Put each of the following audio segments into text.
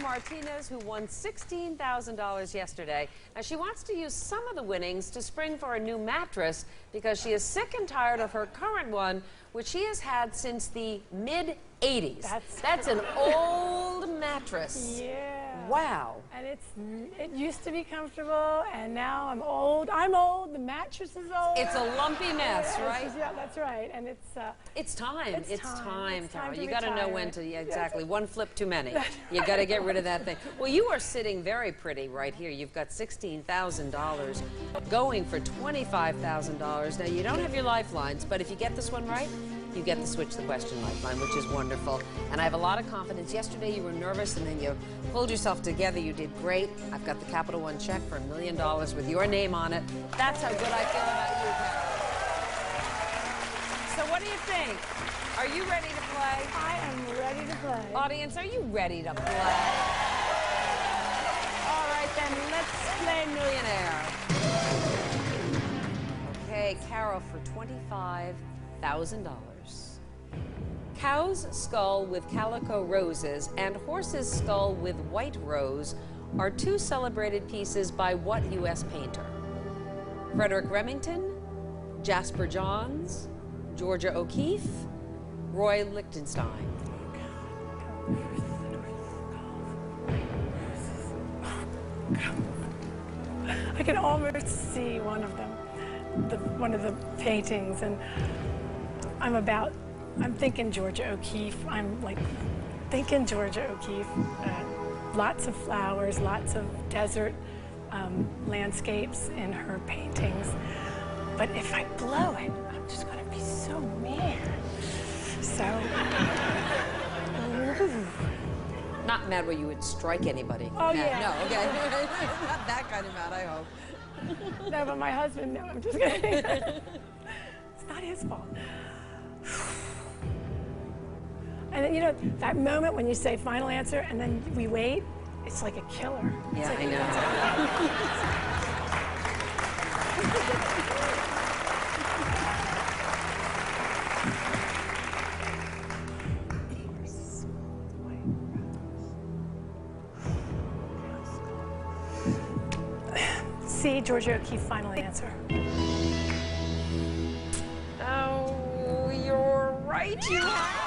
Martinez, who won $16,000 yesterday. Now, she wants to use some of the winnings to spring for a new mattress because she is sick and tired of her current one, which she has had since the mid-'80s. That's an old mattress. Yeah. Wow. And it used to be comfortable, and now I'm old. I'm old. The mattress is old. It's a lumpy mess, right? Yeah, that's right. And it's time. It's time, Carol. You got to know when to. Yeah, exactly. One flip too many. You got to get rid of that thing. Well, you are sitting very pretty right here. You've got $16,000 going for $25,000. Now, you don't have your lifelines, but if you get this one right, you get to switch the question lifeline, which is wonderful. And I have a lot of confidence. Yesterday you were nervous and then you pulled yourself together. You did great. I've got the Capital One check for $1 million with your name on it. That's how good I feel about you, Carol. So what do you think? Are you ready to play? I am ready to play. Audience, are you ready to play? All right, then let's play Millionaire. Okay, Carol, for $25,000. Cow's skull with calico roses and horse's skull with white rose are two celebrated pieces by what U.S. painter? Frederick Remington, Jasper Johns, Georgia O'Keeffe, Roy Lichtenstein. I can almost see one of them, one of the paintings, and I'm thinking Georgia O'Keeffe. I'm like thinking Georgia O'Keeffe. Lots of flowers, lots of desert landscapes in her paintings. But if I blow it, I'm just going to be so mad. So. Not mad where you would strike anybody. Oh, yeah. No, okay. Not that kind of mad, I hope. No, but my husband, no, I'm just kidding. It's not his fault. And then, you know, that moment when you say final answer and then we wait, it's like a killer. Yeah, like, I know. See, Georgia O'Keeffe, final answer. Oh, you're right, you have.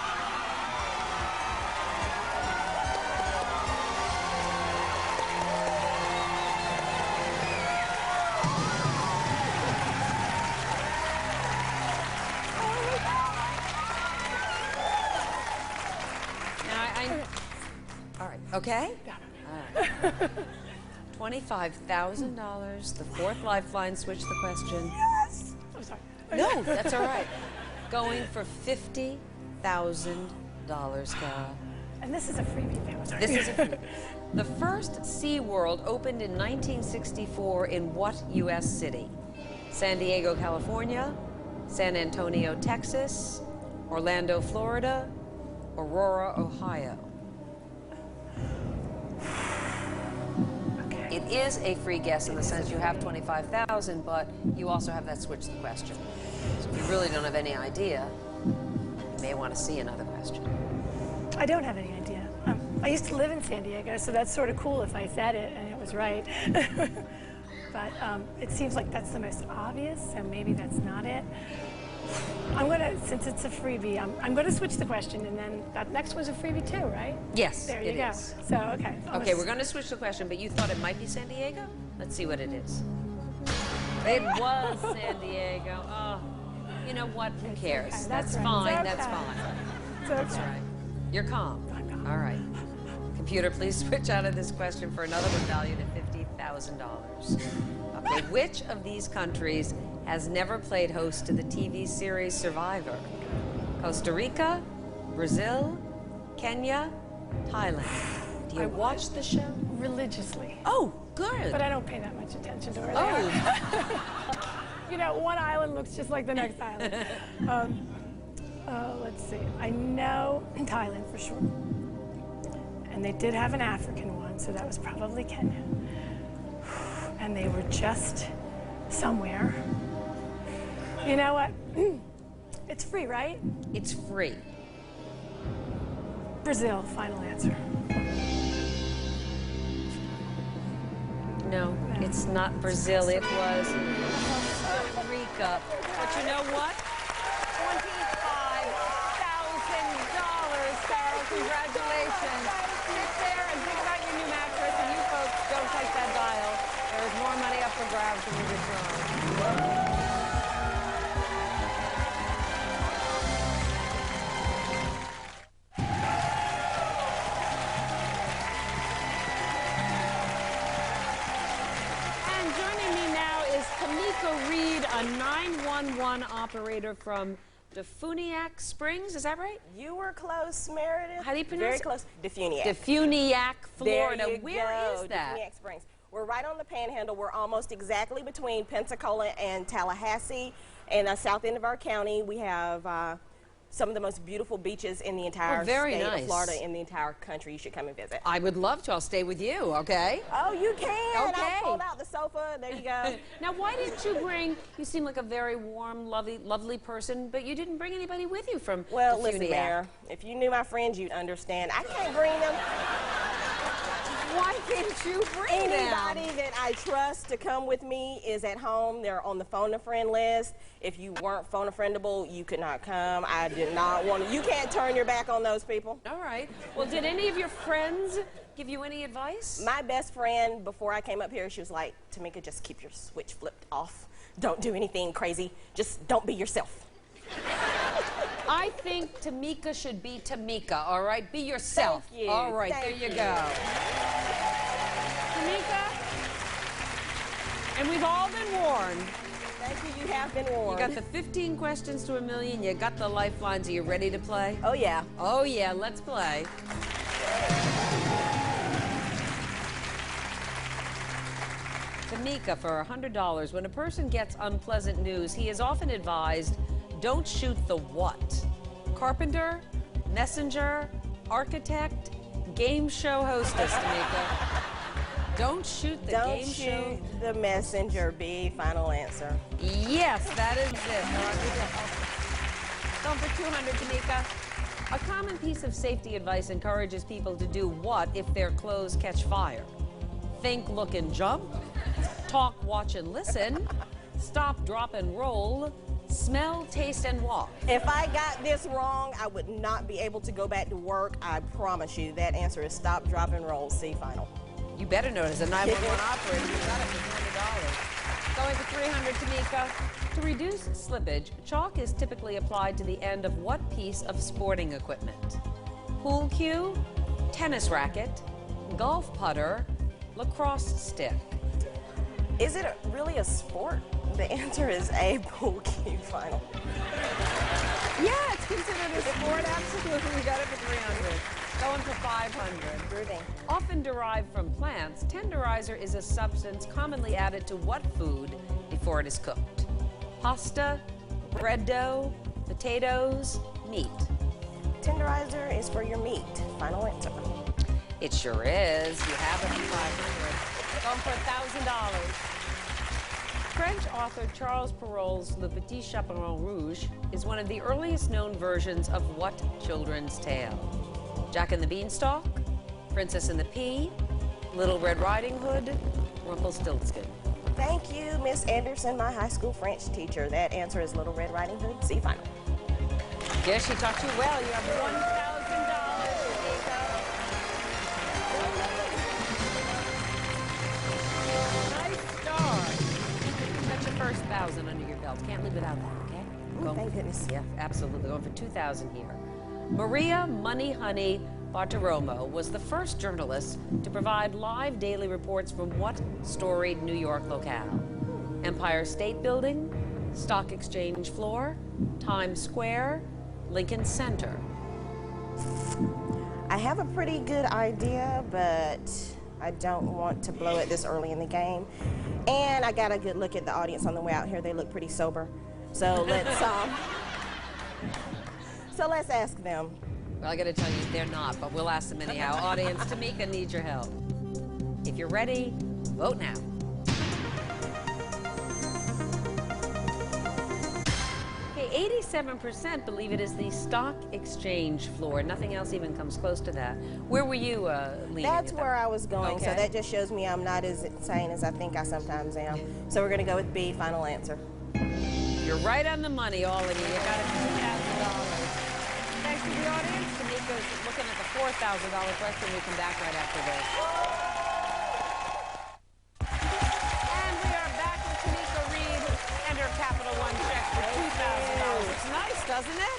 All right, okay? All right. $25,000, the fourth lifeline, switch the question. Yes! I'm sorry. No, that's all right. Going for $50,000, Carol. And this is a freebie, I'm sorry. This is a freebie. The first SeaWorld opened in 1964 in what U.S. city? San Diego, California, San Antonio, Texas, Orlando, Florida, Aurora, Ohio. It is a free guess in the sense you have $25,000, but you also have that switch the question. So if you really don't have any idea, you may want to see another question. I don't have any idea. I used to live in San Diego, so that's sort of cool if I said it and it was right. But it seems like that's the most obvious, so maybe that's not it. I'm gonna, since it's a freebie, I'm gonna switch the question, and then that next one's a freebie too, right? Yes, there you go. Is. So okay. Okay, we're gonna switch the question, but you thought it might be San Diego? Let's see what it is. It was San Diego. Oh, you know what? Who cares? Okay, that's right. fine. Okay. That's fine. It's okay. That's right. You're calm. I'm calm. All right. Computer, please switch out of this question for another one valued at $50,000. Okay, which of these countries has never played host to the TV series Survivor? Costa Rica, Brazil, Kenya, Thailand. Do you watch the show? Religiously. Oh, good. But I don't pay that much attention to her. Oh. You know, one island looks just like the next island. Let's see. I know Thailand for sure. And they did have an African one, so that was probably Kenya. And they were just somewhere. You know what? It's free, right? It's free. Brazil, final answer. No, it's not Brazil. It was Costa Rica. But you know what? $25,000, Sarah. Congratulations. Sit there and think about your new mattress, and you folks don't touch that dial. There is more money up for grabs when we return. Tamika Reid, a 911 operator from Defuniak Springs, is that right? You were close, Meredith. How do you pronounce it? Very close. Defuniak. Defuniak, Florida. There you Where go. is that? Defuniak Springs. We're right on the Panhandle. We're almost exactly between Pensacola and Tallahassee. In the south end of our county, we have some of the most beautiful beaches in the entire state of Florida, in the entire country. You should come and visit. I would love to. I'll stay with you, okay? Oh, you can. Okay. I'll fold out the sofa. There you go. Now, why didn't you bring, you seem like a very warm, lovely person, but you didn't bring anybody with you from Well, Defuniak. listen, Mayor, if you knew my friends, you'd understand. I can't bring them. Why can't you bring Anybody them? that I trust to come with me is at home. They're on the phone-a-friend list. If you weren't phone-a-friendable, you could not come. I did not want to. You can't turn your back on those people. All right. Well, did any of your friends give you any advice? My best friend, before I came up here, she was like, Tamika, just keep your switch flipped off. Don't do anything crazy. Just don't be yourself. I think Tamika should be Tamika, all right? Be yourself. Thank you. All right, Thank there you you. go. Tamika, and we've all been warned. Thank you. You have been warned. You got the 15 questions to $1 million. You got the lifelines. Are you ready to play? Oh, yeah. Oh, yeah. Let's play. Tamika, for $100, when a person gets unpleasant news, he is often advised, don't shoot the what? Carpenter, messenger, architect, game show hostess, Tamika. Don't shoot the game show. Don't shoot the messenger, B. Final answer. Yes, that is it. Going for $200, Tamika. A common piece of safety advice encourages people to do what if their clothes catch fire? Think, look, and jump. Talk, watch, and listen. Stop, drop, and roll. Smell, taste, and walk. If I got this wrong, I would not be able to go back to work. I promise you. That answer is stop, drop, and roll. C. Final. You better know it as a 911 operator. You got it for $200. Going for $300, Tamika. To reduce slippage, chalk is typically applied to the end of what piece of sporting equipment? Pool cue, tennis racket, golf putter, lacrosse stick. Is it really a sport? The answer is A. Pool cue. Final. Yeah, it's considered a sport. Absolutely. You got it for $300. Going for $500. Brooding. Often derived from plants, tenderizer is a substance commonly added to what food before it is cooked? Pasta, bread dough, potatoes, meat. Tenderizer is for your meat. Final answer. It sure is. You have it for $500. Going for $1,000. French author Charles Perrault's Le Petit Chaperon Rouge is one of the earliest known versions of what children's tale? Jack and the Beanstalk, Princess and the Pea, Little Red Riding Hood, Rumpelstiltskin. Thank you, Miss Anderson, my high school French teacher. That answer is Little Red Riding Hood. C. Final. Yes, she taught you well. You have $1,000. Nice start. That's your first 1,000 under your belt. Can't live without that, okay? Ooh, thank goodness. Yeah, absolutely. Going for 2,000 here. Maria Money Honey Bartiromo was the first journalist to provide live daily reports from what storied New York locale? Empire State Building, Stock Exchange floor, Times Square, Lincoln Center. I have a pretty good idea, but I don't want to blow it this early in the game. And I got a good look at the audience on the way out here. They look pretty sober. So let's ask them. Well, I got to tell you, they're not, but we'll ask them anyhow. Audience, Tamika needs your help. If you're ready, vote now. Okay, 87% believe it is the stock exchange floor. Nothing else even comes close to that. Where were you leaning? That's where I was going, okay. So that just shows me I'm not as insane as I think I sometimes am. So we're going to go with B, final answer. You're right on the money, all of you. You got $2,000. Thanks to the audience. Tamika's looking at the $4,000 question. We come back right after this. And we are back with Tamika, Reid, and her Capital One check for $2,000. It's nice, doesn't it?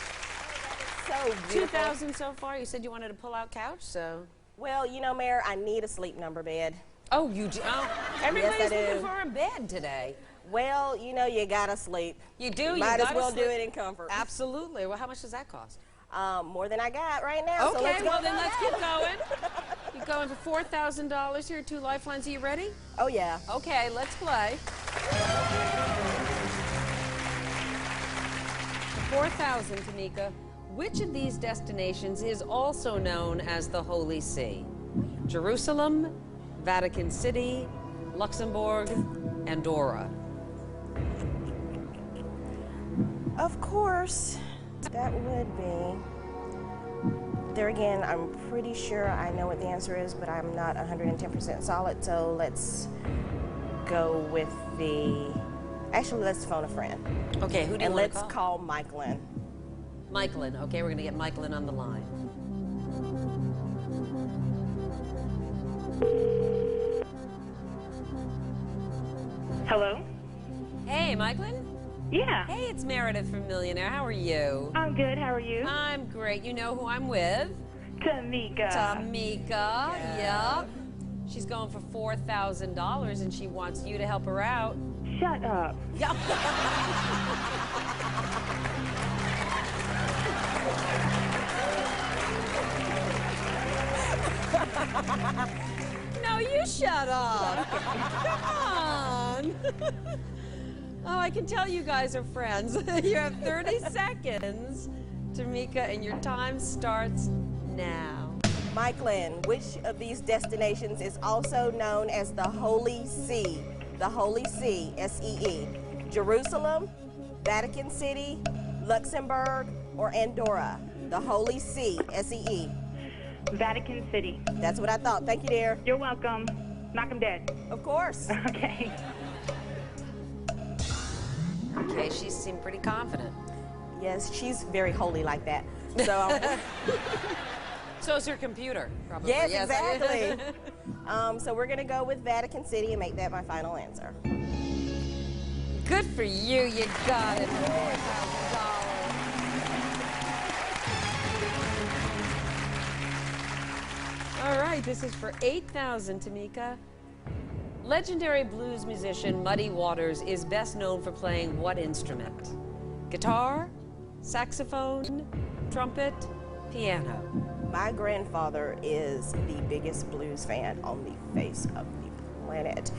So beautiful. $2,000 so far. You said you wanted a pull-out couch, so. Well, you know, Mayor, I need a sleep number bed. Oh, you do? Oh, everybody's yes, looking for a bed today. Well, you know, you gotta sleep. You do. Might as well do it in comfort. Absolutely. Well, how much does that cost? More than I got right now. Okay, so let's go well then let's keep going. You're going for $4,000 here. 2 lifelines. Are you ready? Oh yeah. Okay, let's play. $4,000, Tamika. Which of these destinations is also known as the Holy See? Jerusalem, Vatican City, Luxembourg, Andorra. Of course, that would be. There again, I'm pretty sure I know what the answer is, but I'm not 110% solid, so let's go with the. Actually, let's phone a friend. Okay, who do you and want to let's call Michaelin. Michaelin. Okay, we're going to get Michaelin on the line. Hello? Hey, Michaelin? Yeah. Hey, it's Meredith from Millionaire. How are you? I'm good. How are you? I'm great. You know who I'm with? Tamika. Tamika. Yep. She's going for $4,000 and she wants you to help her out. Shut up. Yep. No, you shut up. Come on. Oh, I can tell you guys are friends. You have 30 seconds, Tamika, and your time starts now. Michaelin, which of these destinations is also known as the Holy See? The Holy See, S-E-E. Jerusalem, Vatican City, Luxembourg, or Andorra? The Holy See, S-E-E. Vatican City. That's what I thought. Thank you, dear. You're welcome. Knock 'em dead. Of course. Okay. Okay, she seemed pretty confident. Yes, she's very holy like that. So, So is her computer, probably. yes, exactly. So we're going to go with Vatican City and make that my final answer. Good for you. You got it. $4,000. All right, this is for $8,000, Tamika. Legendary blues musician Muddy Waters is best known for playing what instrument? Guitar, saxophone, trumpet, piano. My grandfather is the biggest blues fan on the face of the planet.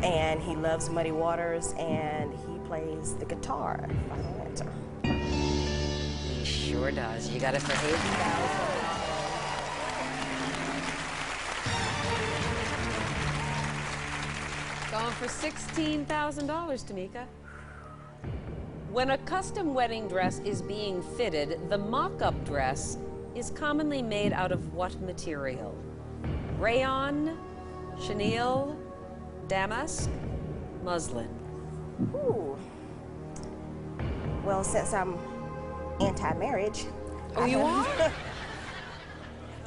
And he loves Muddy Waters, and he plays the guitar. Final answer. He sure does. You got it for $8,000. Going for $16,000, Tamika. When a custom wedding dress is being fitted, the mock-up dress is commonly made out of what material? Rayon, chenille, damask, muslin. Ooh. Well, since I'm anti-marriage. Oh, you are?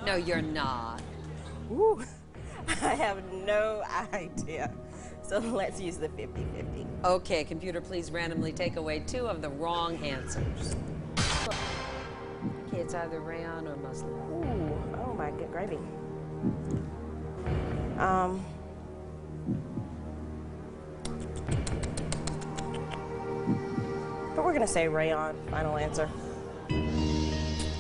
No, you're not. Ooh. I have no idea. So let's use the 50-50. Okay, computer, please randomly take away 2 of the wrong answers. Okay, it's either rayon or muslin. Ooh, oh my good gravy. But we're gonna say rayon, final answer.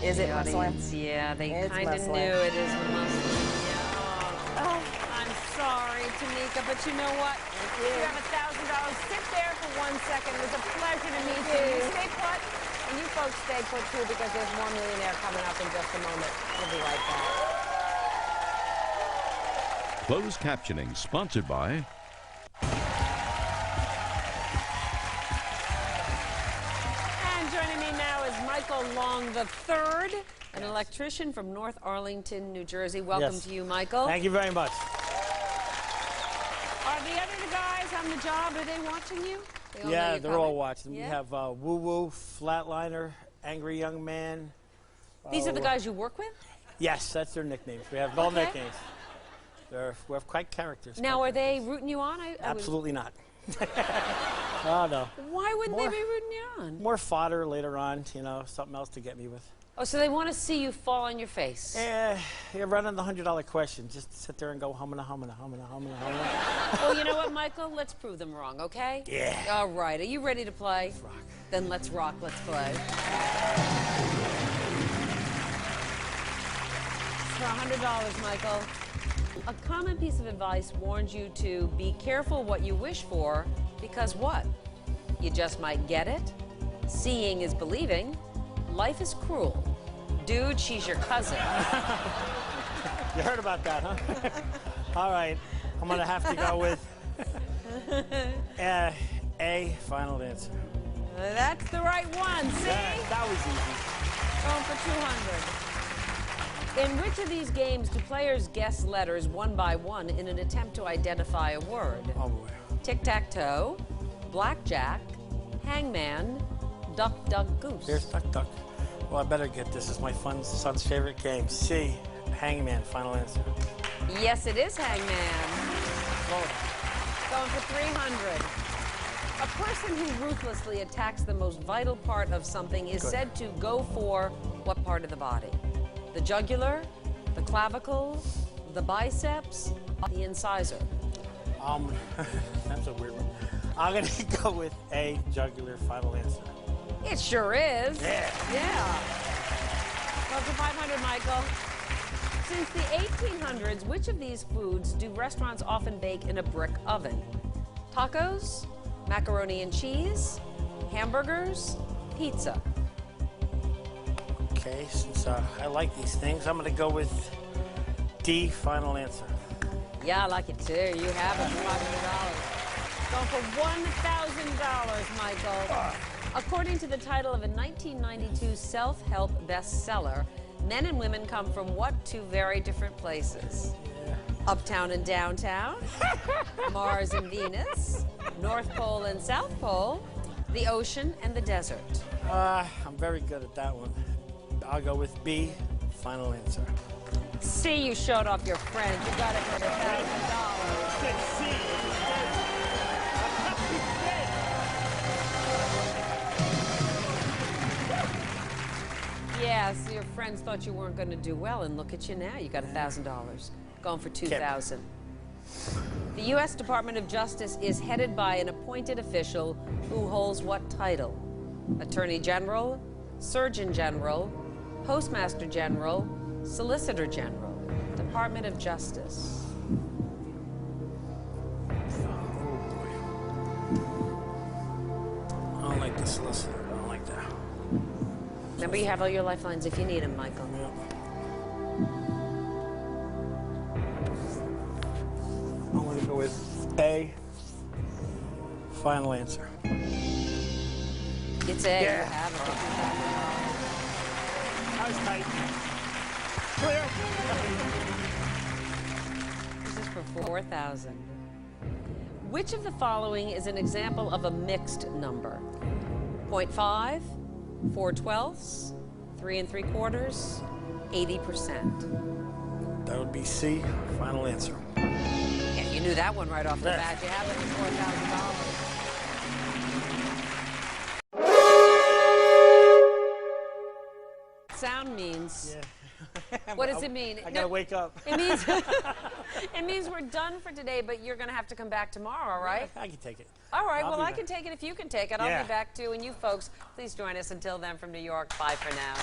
Is it muslin? Yeah, they kind of muslin. knew it is muslin. Yeah. Oh, I'm sorry, Tamika, but you know what? You have $1,000. Sit there for 1 second. It was a pleasure to meet you. You stay put, and you folks stay put too, because there's more Millionaire coming up in just a moment. We'll be right back. Closed captioning sponsored by And joining the third, an electrician from North Arlington, New Jersey. Welcome to you, Michael. Thank you very much. Are the other guys on the job, are they watching you? Yeah, they're all watching. Yeah? We have Woo Woo, Flatliner, Angry Young Man. These are the guys you work with? Yes, that's their nicknames. We have all nicknames. We have quite characters. Now, are they rooting you on? Absolutely not. Oh, no. Why wouldn't they be rooting you on? More fodder later on, you know, something else to get me with. Oh, so they want to see you fall on your face? Yeah, you're running the $100 question. Just sit there and go humana, humana, humana, humana, humana. Well, you know what, Michael? Let's prove them wrong, okay? Yeah. All right. Are you ready to play? Let's rock. Then let's rock. Let's play. For $100, Michael. A common piece of advice warns you to be careful what you wish for, because what? You just might get it. Seeing is believing. Life is cruel. Dude, she's your cousin. You heard about that, huh? All right. I'm going to have to go with A, final answer. That's the right one. See? That was easy. Going for 200. In which of these games do players guess letters one by one in an attempt to identify a word? Oh, boy. Tic-tac-toe, blackjack, hangman, duck, duck, goose. Here's duck, duck. Well, I better get this. This is my son's favorite game. C, hangman, final answer. Yes, it is hangman. Going for 300. A person who ruthlessly attacks the most vital part of something is said to go for what part of the body? The jugular, the clavicle, the biceps, the incisor. That's a weird one. I'm going to go with A, jugular, final answer. It sure is. Yeah. Yeah. Well, for 500, Michael. Since the 1800s, which of these foods do restaurants often bake in a brick oven? Tacos, macaroni and cheese, hamburgers, pizza. Okay, since I like these things, I'm going to go with D, final answer. Yeah, I like it too. You have it for $500. Going for $1,000, Michael. According to the title of a 1992 self-help bestseller, men and women come from what two very different places? Yeah. Uptown and downtown, Mars and Venus, North Pole and South Pole, the ocean and the desert. I'm very good at that one. I'll go with B, final answer. See, you showed off your friends. You got it for $1,000. Yeah, so your friends thought you weren't going to do well, and look at you now. You got $1,000. Going for $2,000. The U.S. Department of Justice is headed by an appointed official who holds what title? Attorney General, Surgeon General, Postmaster General, Solicitor General. Department of Justice. I don't like the solicitor. I don't like that. Remember, you have all your lifelines if you need them, Michael. Yep. I'm going to go with A, final answer. It's A. Yeah. You have it. That was tight. Clear. This is for $4,000. Which of the following is an example of a mixed number? 0.5, 4/12, 3 3/4, 80%. That would be C, final answer. Yeah, you knew that one right off the bat. You have it for $4,000. Sound means. Yeah. What does it mean? I gotta wake up. It means it means we're done for today, but you're gonna have to come back tomorrow, right? I can take it. All right, I'll well, be I back. can take it if you can take it. I'll be back too. And you folks, please join us. Until then, from New York, bye for now.